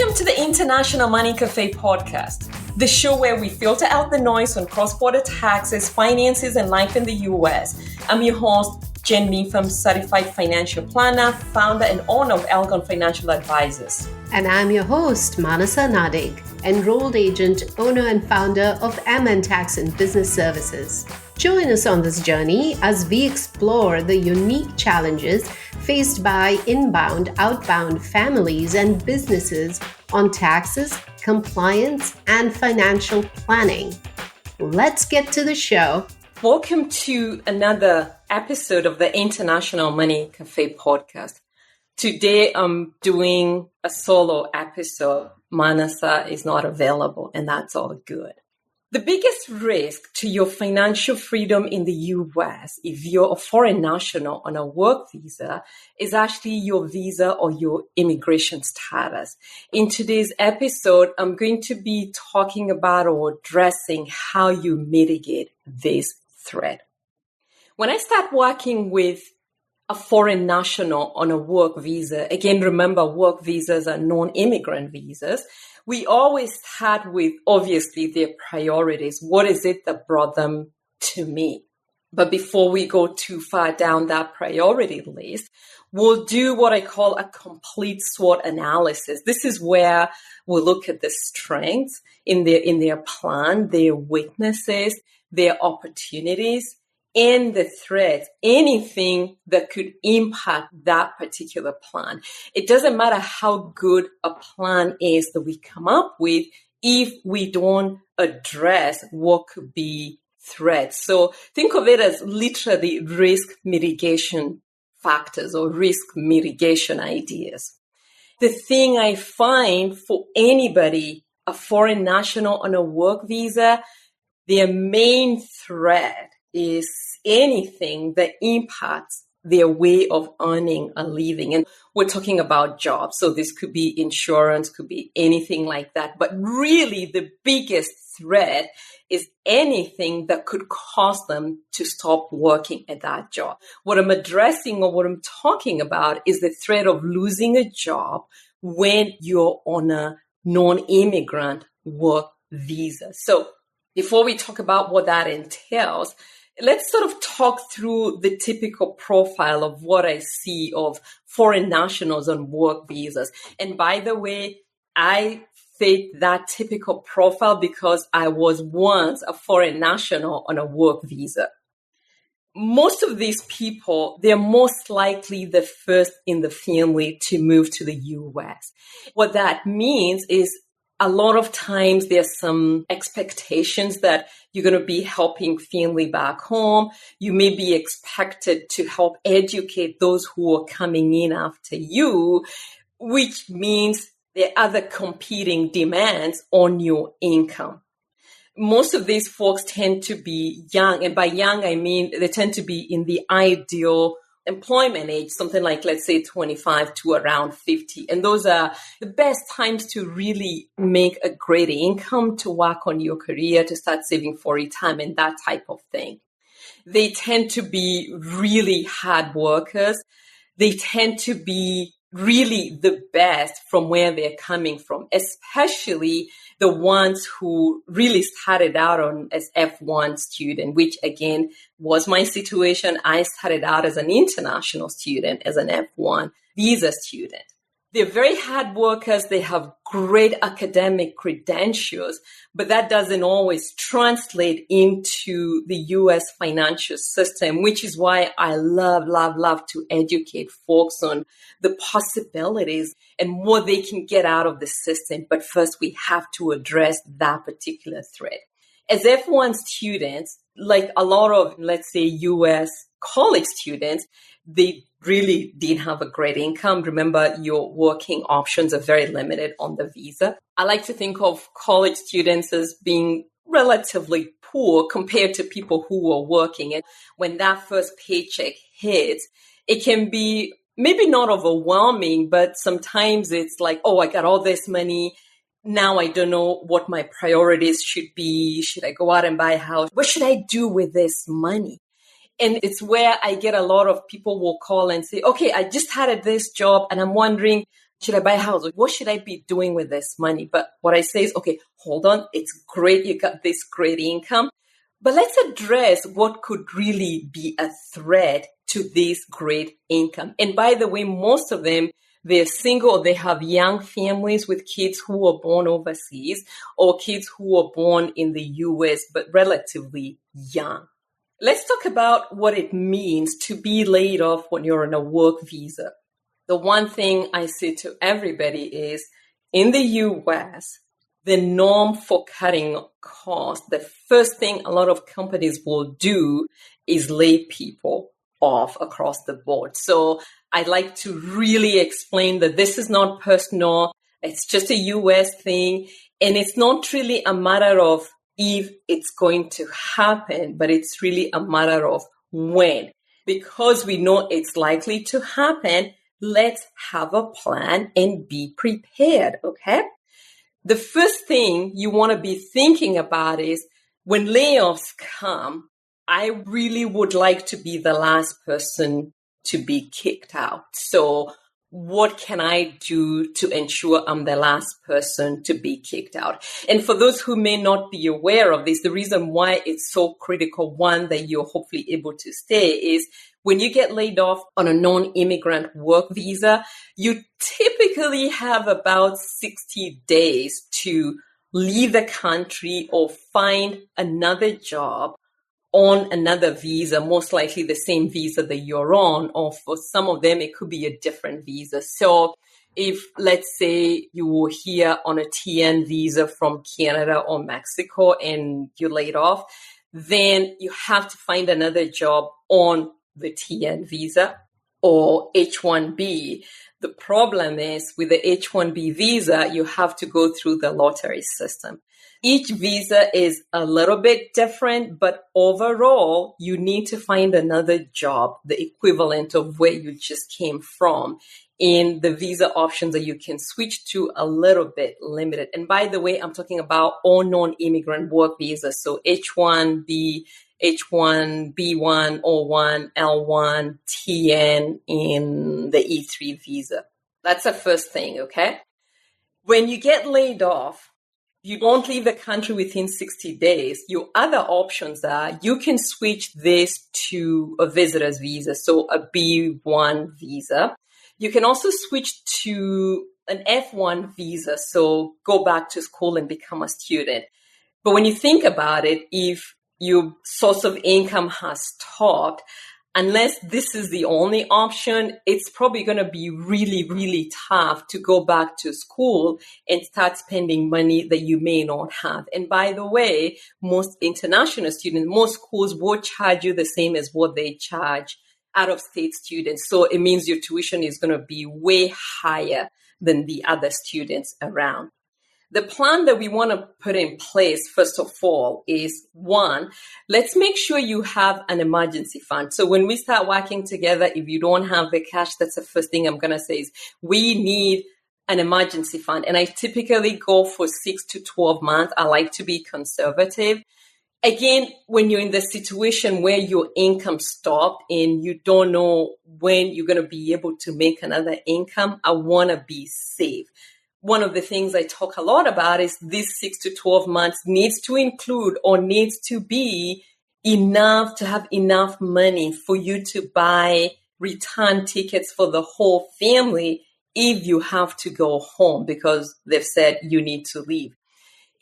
Welcome to the International Money Cafe podcast, the show where we filter out the noise on cross-border taxes, finances, and life in the US. I'm your host, Jen Meefam, certified financial planner, founder and owner of Algon Financial Advisors. And I'm your host, Manasa Nadig, enrolled agent, owner and founder of MN Tax and Business Services. Join us on this journey as we explore the unique challenges faced by inbound, outbound families and businesses on taxes, compliance, and financial planning. Let's get to the show. Welcome to another episode of the International Money Cafe podcast. Today, I'm doing a solo episode. Manasa is not available, and that's all good. The biggest risk to your financial freedom in the US, if you're a foreign national on a work visa, is actually your visa or your immigration status. In today's episode, I'm going to be talking about or addressing how you mitigate this threat. When I start working with a foreign national on a work visa, again, remember work visas are non-immigrant visas. We always start with, obviously, their priorities. What is it that brought them to me? But before we go too far down that priority list, we'll do what I call a complete SWOT analysis. This is where we'll look at the strengths in their plan, their weaknesses, their opportunities, and the threats, anything that could impact that particular plan. It doesn't matter how good a plan is that we come up with if we don't address what could be threats. So think of it as literally risk mitigation factors or risk mitigation ideas. The thing I find for anybody, a foreign national on a work visa, their main threat is anything that impacts their way of earning a living. And we're talking about jobs. So this could be insurance, could be anything like that. But really the biggest threat is anything that could cause them to stop working at that job. What I'm addressing or what I'm talking about is the threat of losing a job when you're on a non-immigrant work visa. So before we talk about what that entails, let's sort of talk through the typical profile of what I see of foreign nationals on work visas. And by the way, I fit that typical profile because I was once a foreign national on a work visa. Most of these people, they're most likely the first in the family to move to the US. What that means is a lot of times there's some expectations that you're going to be helping family back home. You may be expected to help educate those who are coming in after you, which means there are other competing demands on your income. Most of these folks tend to be young, and by young, I mean they tend to be in the ideal employment age, something like, let's say, 25 to around 50. And those are the best times to really make a great income, to work on your career, to start saving for retirement, that type of thing. They tend to be really hard workers. They tend to be really the best from where they're coming from, especially the ones who really started out on as F1 student, which again was my situation. I started out as an international student, as an F1 visa student. They're very hard workers. They have great academic credentials, but that doesn't always translate into the U.S. financial system, which is why I love to educate folks on the possibilities and what they can get out of the system. But first, we have to address that particular threat. As F1 students, like a lot of, let's say, U.S. college students, they really didn't have a great income. Remember, your working options are very limited on the visa. I like to think of college students as being relatively poor compared to people who are working. And when that first paycheck hits, it can be maybe not overwhelming, but sometimes it's like, oh, I got all this money. Now I don't know what my priorities should be. Should I go out and buy a house? What should I do with this money? And it's where I get a lot of people will call and say, okay, I just had this job and I'm wondering, should I buy a house? What should I be doing with this money? But what I say is, okay, hold on. It's great. You got this great income, but let's address what could really be a threat to this great income. And by the way, most of them, they're single, they have young families with kids who were born overseas or kids who were born in the US, but relatively young. Let's talk about what it means to be laid off when you're on a work visa. The one thing I say to everybody is, in the US, the norm for cutting costs, the first thing a lot of companies will do is lay people off across the board. So I'd like to really explain that this is not personal. It's just a US thing. And it's not really a matter of if it's going to happen, but it's really a matter of when. Because we know it's likely to happen, let's have a plan and be prepared, okay? The first thing you want to be thinking about is when layoffs come, I really would like to be the last person to be kicked out. So what can I do to ensure I'm the last person to be kicked out? And for those who may not be aware of this, the reason why it's so critical, one, that you're hopefully able to stay is when you get laid off on a non-immigrant work visa, you typically have about 60 days to leave the country or find another job on another visa, most likely the same visa that you're on, or for some of them, it could be a different visa. So if, let's say, you were here on a TN visa from Canada or Mexico and you're laid off, then you have to find another job on the TN visa or H-1B. The problem is with the H-1B visa, you have to go through the lottery system. Each visa is a little bit different, but overall, you need to find another job, the equivalent of where you just came from. And the visa options that you can switch to a little bit limited. And by the way, I'm talking about all non-immigrant work visas. So H-1B, H-1B1, O-1, L-1, TN, and the E-3 visa. That's the first thing, okay? When you get laid off, you don't leave the country within 60 days. Your other options are you can switch this to a visitor's visa, so a B1 visa. You can also switch to an F1 visa, so go back to school and become a student. But when you think about it, if your source of income has stopped, unless this is the only option, it's probably going to be really, really tough to go back to school and start spending money that you may not have. And by the way, most international students, most schools will charge you the same as what they charge out-of-state students. So it means your tuition is going to be way higher than the other students around. The plan that we want to put in place, first of all, is one, let's make sure you have an emergency fund. So when we start working together, if you don't have the cash, that's the first thing I'm going to say is we need an emergency fund. And I typically go for 6 to 12 months. I like to be conservative. Again, when you're in the situation where your income stopped and you don't know when you're going to be able to make another income, I want to be safe. One of the things I talk a lot about is this 6 to 12 months needs to include or needs to be enough to have enough money for you to buy return tickets for the whole family if you have to go home because they've said you need to leave.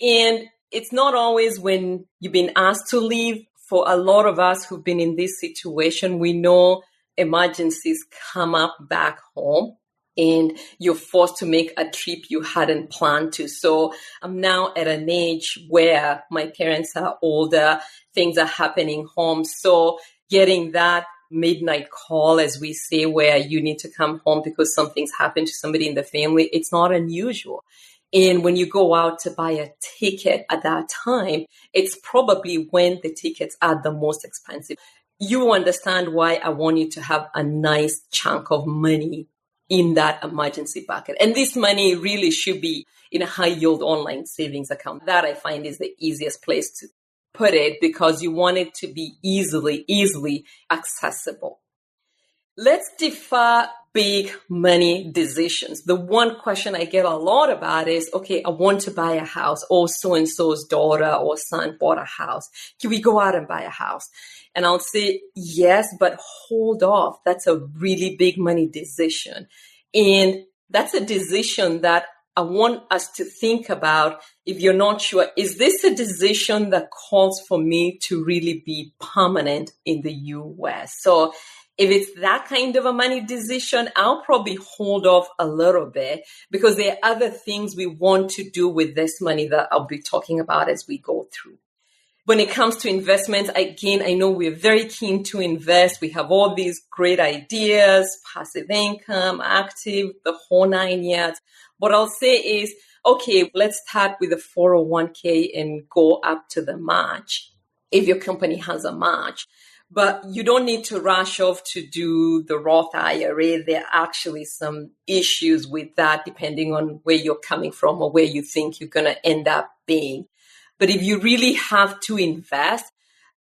And it's not always when you've been asked to leave. For a lot of us who've been in this situation, we know emergencies come up back home. And you're forced to make a trip you hadn't planned to. So I'm now at an age where my parents are older, things are happening home. So getting that midnight call, as we say, where you need to come home because something's happened to somebody in the family, it's not unusual. And when you go out to buy a ticket at that time, it's probably when the tickets are the most expensive. You understand why I want you to have a nice chunk of money in that emergency bucket. And this money really should be in a high yield online savings account. That I find is the easiest place to put it because you want it to be easily accessible. Let's defer big money decisions. The one question I get a lot about is, okay, I want to buy a house, or so-and-so's daughter or son bought a house. Can we go out and buy a house? And I'll say, yes, but hold off. That's a really big money decision. And that's a decision that I want us to think about. If you're not sure, is this a decision that calls for me to really be permanent in the US? So if it's that kind of a money decision, I'll probably hold off a little bit, because there are other things we want to do with this money that I'll be talking about as we go through. When it comes to investments, again, I know we're very keen to invest. We have all these great ideas, passive income, active, the whole 9 yards. What I'll say is, okay, let's start with the 401k and go up to the match if your company has a match. But you don't need to rush off to do the Roth IRA. There are actually some issues with that, depending on where you're coming from or where you think you're going to end up being. But if you really have to invest,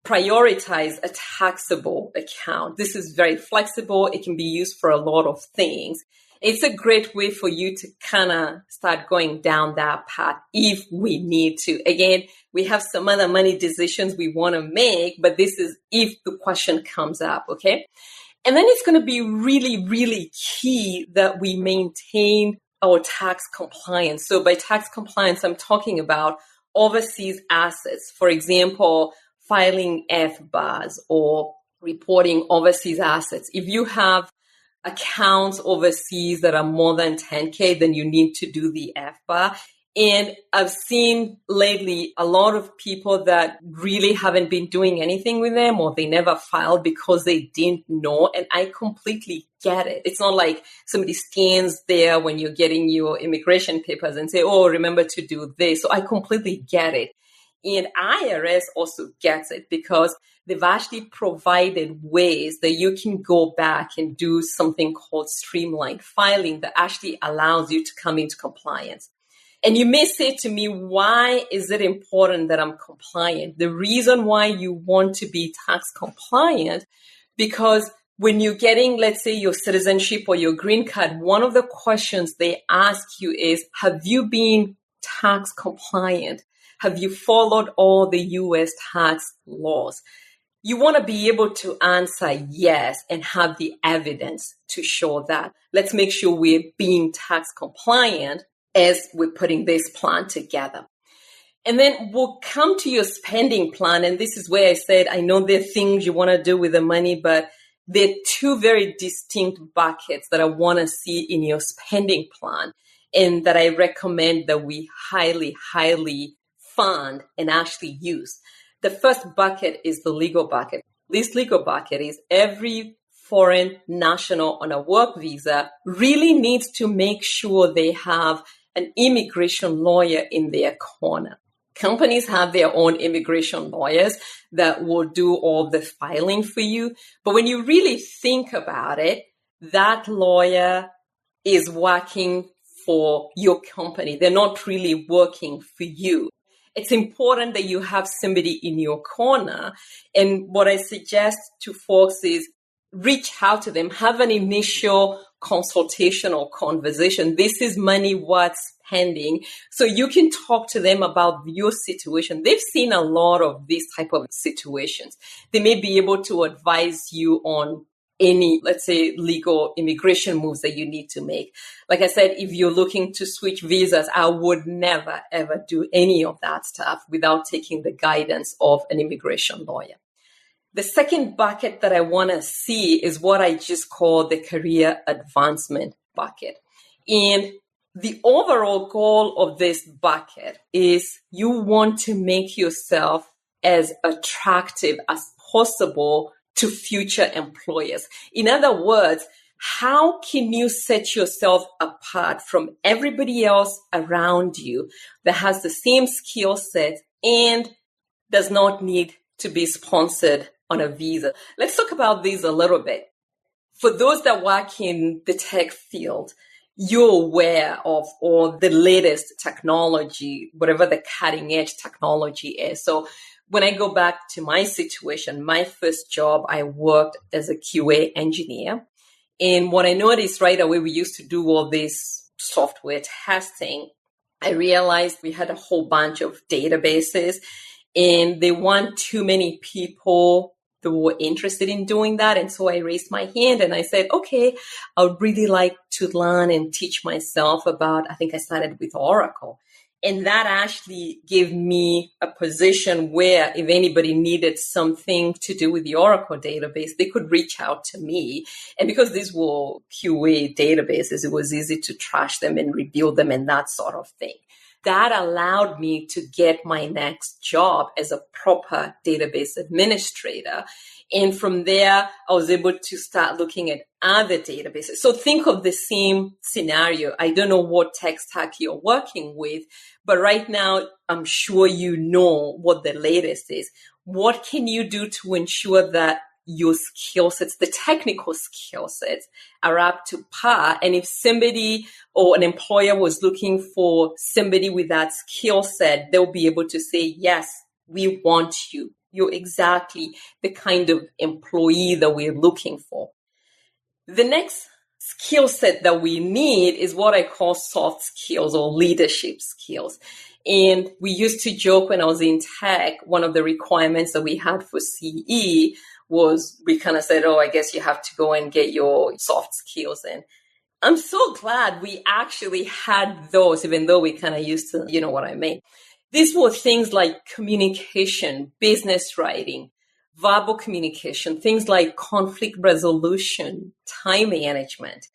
prioritize a taxable account. This is very flexible. It can be used for a lot of things. It's a great way for you to kind of start going down that path if we need to. Again, we have some other money decisions we want to make, but this is if the question comes up, okay? And then it's going to be really, really key that we maintain our tax compliance. So by tax compliance, I'm talking about overseas assets. For example, filing FBARs or reporting overseas assets. If you have accounts overseas that are more than 10K, then you need to do the FBAR. And I've seen lately a lot of people that really haven't been doing anything with them, or they never filed because they didn't know. And I completely get it. It's not like somebody stands there when you're getting your immigration papers and say, oh, remember to do this. So I completely get it. And IRS also gets it, because they've actually provided ways that you can go back and do something called streamlined filing that actually allows you to come into compliance. And you may say to me, why is it important that I'm compliant? The reason why you want to be tax compliant, because when you're getting, let's say, your citizenship or your green card, one of the questions they ask you is, have you been tax compliant? Have you followed all the US tax laws? You want to be able to answer yes and have the evidence to show that. Let's make sure we're being tax compliant as we're putting this plan together. And then we'll come to your spending plan. And this is where I said, I know there are things you want to do with the money, but there are two very distinct buckets that I want to see in your spending plan, and that I recommend that we highly, highly fund and actually use. The first bucket is the legal bucket. This legal bucket is every foreign national on a work visa really needs to make sure they have an immigration lawyer in their corner. Companies have their own immigration lawyers that will do all the filing for you. But when you really think about it, that lawyer is working for your company. They're not really working for you. It's important that you have somebody in your corner. And what I suggest to folks is reach out to them, have an initial consultation or conversation. This is money worth spending. So you can talk to them about your situation. They've seen a lot of these type of situations. They may be able to advise you on any, let's say, legal immigration moves that you need to make. Like I said, if you're looking to switch visas, I would never, ever do any of that stuff without taking the guidance of an immigration lawyer. The second bucket that I want to see is what I just call the career advancement bucket. And the overall goal of this bucket is you want to make yourself as attractive as possible to future employers. In other words, how can you set yourself apart from everybody else around you that has the same skill set and does not need to be sponsored on a visa? Let's talk about these a little bit. For those that work in the tech field, you're aware of all the latest technology, whatever the cutting edge technology is. So when I go back to my situation, my first job, I worked as a QA engineer. And what I noticed right away, we used to do all this software testing. I realized we had a whole bunch of databases and they weren't too many people that were interested in doing that. And so I raised my hand and I said, okay, I would really like to learn and teach myself about, I think I started with Oracle. And that actually gave me a position where if anybody needed something to do with the Oracle database, they could reach out to me. And because these were QA databases, it was easy to trash them and rebuild them and that sort of thing. That allowed me to get my next job as a proper database administrator. And from there, I was able to start looking at other databases. So think of the same scenario. I don't know what tech stack you're working with, but right now, I'm sure you know what the latest is. What can you do to ensure that your skill sets, the technical skill sets, are up to par? And if somebody or an employer was looking for somebody with that skill set, they'll be able to say, yes, we want you. You're exactly the kind of employee that we're looking for. The next skill set that we need is what I call soft skills or leadership skills. And we used to joke when I was in tech, one of the requirements that we had for CE was we kind of said, oh, I guess you have to go and get your soft skills in. I'm so glad we actually had those, even though we kind of used to, you know what I mean. These were things like communication, business writing, verbal communication, things like conflict resolution, time management,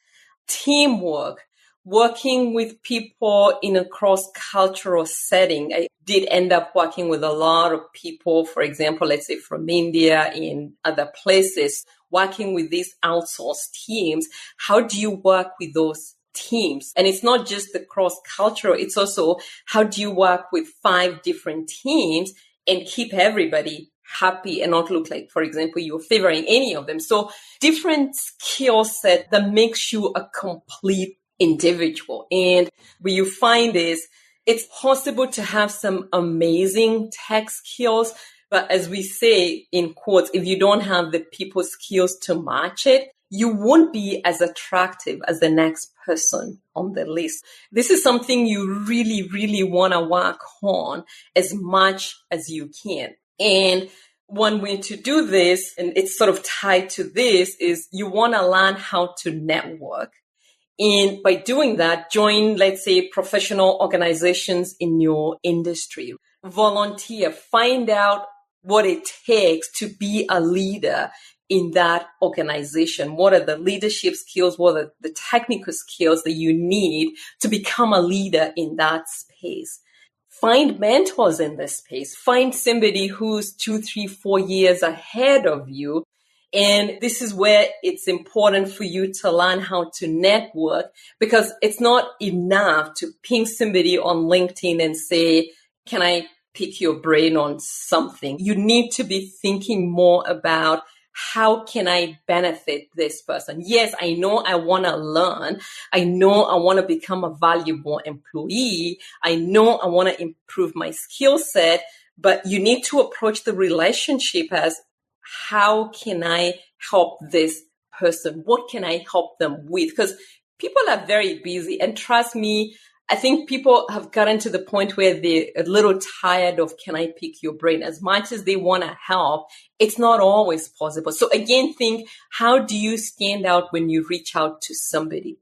teamwork, working with people in a cross-cultural setting. I did end up working with a lot of people, for example, let's say from India and other places, working with these outsourced teams. How do you work with those teams? And it's not just the cross-cultural, it's also how do you work with 5 different teams and keep everybody happy and not look like, for example, you're favoring any of them. So different skill set that makes you a complete individual. And what you find is it's possible to have some amazing tech skills, but as we say in quotes, if you don't have the people skills to match it, you won't be as attractive as the next person on the list. This is something you really, really want to work on as much as you can. And one way to do this, and it's sort of tied to this, is you want to learn how to network. And by doing that, join, let's say, professional organizations in your industry. Volunteer, find out what it takes to be a leader in that organization. What are the leadership skills? What are the technical skills that you need to become a leader in that space? Find mentors in this space. Find somebody who's 2, 3, 4 years ahead of you. And this is where it's important for you to learn how to network, because it's not enough to ping somebody on LinkedIn and say, can I pick your brain on something? You need to be thinking more about how can I benefit this person? Yes, I know I want to learn. I know I want to become a valuable employee. I know I want to improve my skill set, but you need to approach the relationship as, how can I help this person? What can I help them with? Because people are very busy. And trust me, I think people have gotten to the point where they're a little tired of, can I pick your brain? As much as they want to help, it's not always possible. So again, think, how do you stand out when you reach out to somebody?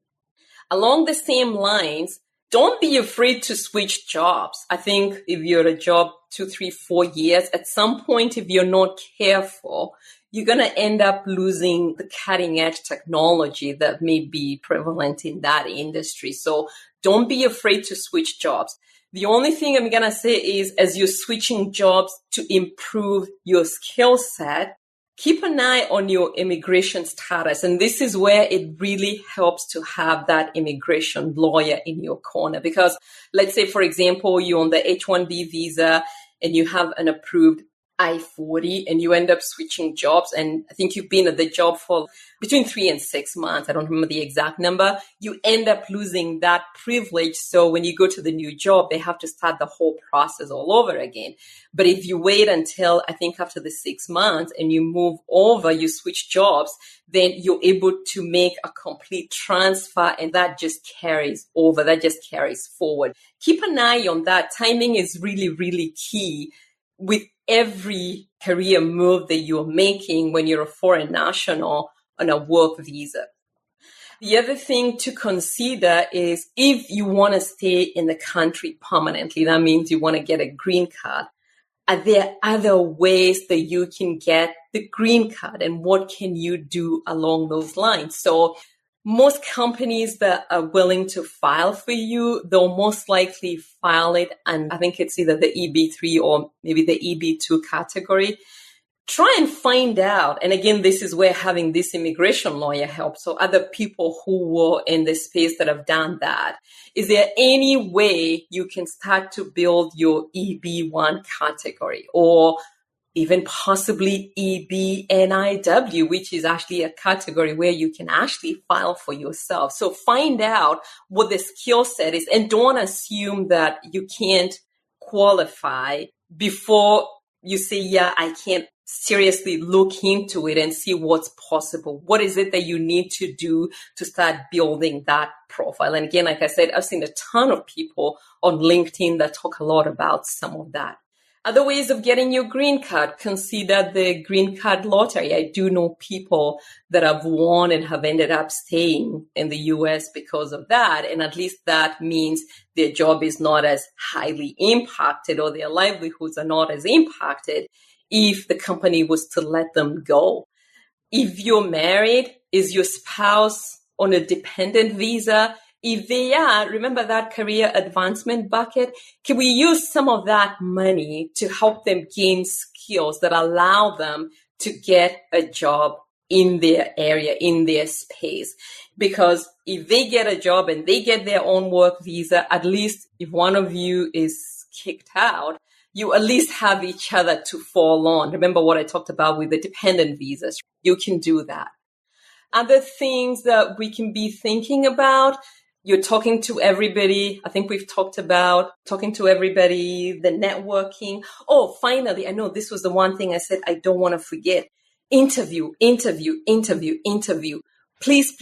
Along the same lines, don't be afraid to switch jobs. I think if you're at a job 2, 3, 4 years, at some point, if you're not careful, you're going to end up losing the cutting edge technology that may be prevalent in that industry. So don't be afraid to switch jobs. The only thing I'm going to say is, as you're switching jobs to improve your skill set, keep an eye on your immigration status. And this is where it really helps to have that immigration lawyer in your corner. Because let's say, for example, you're on the H-1B visa and you have an approved I-40 and you end up switching jobs, and I think you've been at the job for between 3 and 6 months, I don't remember the exact number, you end up losing that privilege. So when you go to the new job, they have to start the whole process all over again. But if you wait until, I think after the 6 months and you move over, you switch jobs, then you're able to make a complete transfer, and that just carries over, that just carries forward. Keep an eye on that. Timing is really, really key with every career move that you're making when you're a foreign national on a work visa. The other thing to consider is if you want to stay in the country permanently, that means you want to get a green card. Are there other ways that you can get the green card, and what can you do along those lines? So most companies that are willing to file for you, they'll most likely file it, and I think it's either the EB3 or maybe the EB2 category. Try and find out. And again, this is where having this immigration lawyer helps. So other people who were in the space that have done that. Is there any way you can start to build your EB1 category, or even possibly EBNIW, which is actually a category where you can actually file for yourself? So find out what the skill set is, and don't assume that you can't qualify before you say, yeah, I can't. Seriously look into it and see what's possible. What is it that you need to do to start building that profile? And again, like I said, I've seen a ton of people on LinkedIn that talk a lot about some of that. Other ways of getting your green card, consider the green card lottery. I do know people that have won and have ended up staying in the US because of that. And at least that means their job is not as highly impacted, or their livelihoods are not as impacted if the company was to let them go. If you're married, is your spouse on a dependent visa? If they are, remember that career advancement bucket? Can we use some of that money to help them gain skills that allow them to get a job in their area, in their space? Because if they get a job and they get their own work visa, at least if one of you is kicked out, you at least have each other to fall on. Remember what I talked about with the dependent visas. You can do that. Other things that we can be thinking about, you're talking to everybody. I think we've talked about talking to everybody, the networking. Oh, finally, I know this was the one thing I said I don't want to forget. Interview. Please,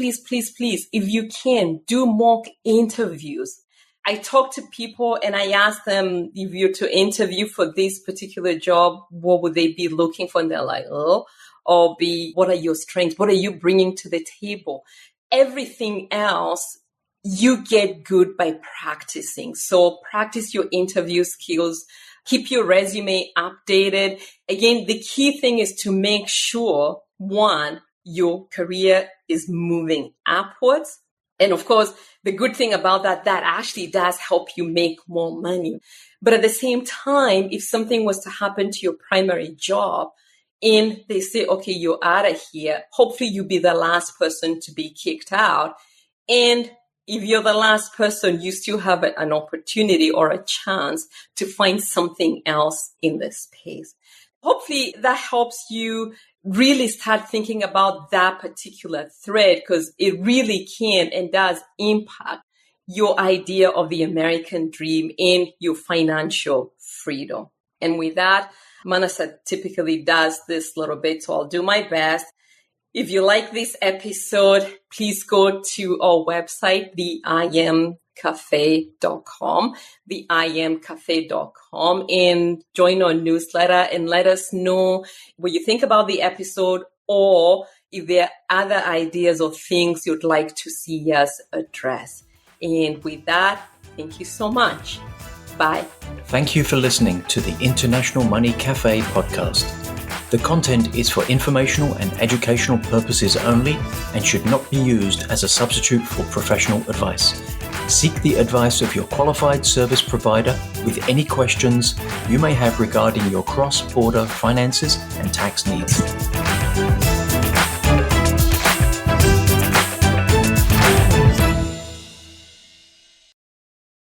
if you can, do mock interviews. I talk to people and I ask them, if you're to interview for this particular job, what would they be looking for? And they're like, oh, or B, what are your strengths? What are you bringing to the table? Everything else, you get good by practicing. So practice your interview skills. Keep your resume updated. Again, the key thing is to make sure, one, your career is moving upwards. And of course, the good thing about that actually does help you make more money. But at the same time, if something was to happen to your primary job and they say, okay, you're out of here, hopefully you'll be the last person to be kicked out. And if you're the last person, you still have an opportunity or a chance to find something else in this space. Hopefully that helps you really start thinking about that particular thread, because it really can and does impact your idea of the American dream and your financial freedom. And with that, Manasa typically does this little bit, so I'll do my best. If you like this episode, please go to our website, theimcafe.com, and join our newsletter and let us know what you think about the episode, or if there are other ideas or things you'd like to see us address. And with that, thank you so much. Bye. Thank you for listening to the International Money Cafe podcast. The content is for informational and educational purposes only and should not be used as a substitute for professional advice. Seek the advice of your qualified service provider with any questions you may have regarding your cross-border finances and tax needs.